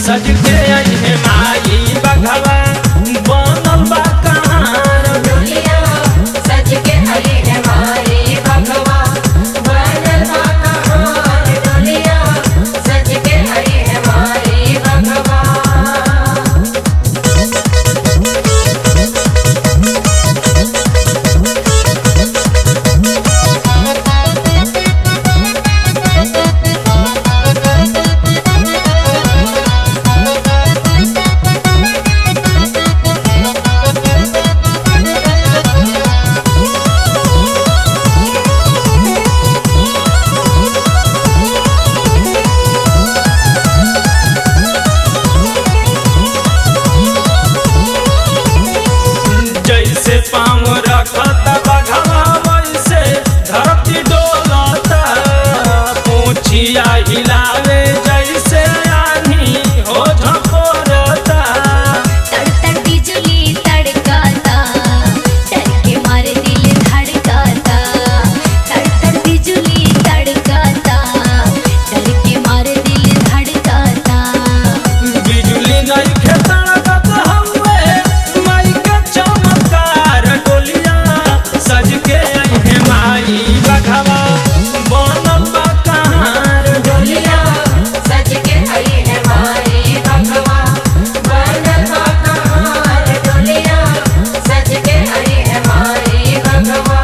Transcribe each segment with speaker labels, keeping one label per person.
Speaker 1: सज के अइहे माई बघवा बनल बा कहार
Speaker 2: डोलिया सज के अइहे माई बघवा बनल बा कहार डोलिया सज के अइहे माई बघवा।
Speaker 1: जैसे पाँव रखता बघवा वैसे धरती डोलता पूछिया हिलावे जैसे आनी हो झकोरता।
Speaker 3: तड़ बिजली तड़काता डर के मारे दिल धड़काता तड़ बिजली तड़काता डर के मारे दिल धड़काता।
Speaker 1: बिजली नहीं खेतड़कत हउए माई के चमत्कार डोलिया सज के अइहे माई बघवा बनल बा कहार
Speaker 2: डोलिया सज के अइहे माई बघवा बनल बा कहार डोलिया सज के अइहे माई बघवा।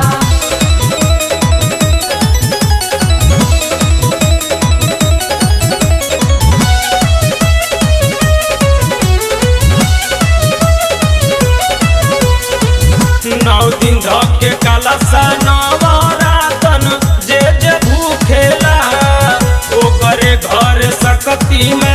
Speaker 1: नौ दिन धके कलशा नवरातन जे जे भूखेला ओकरे घर सकती में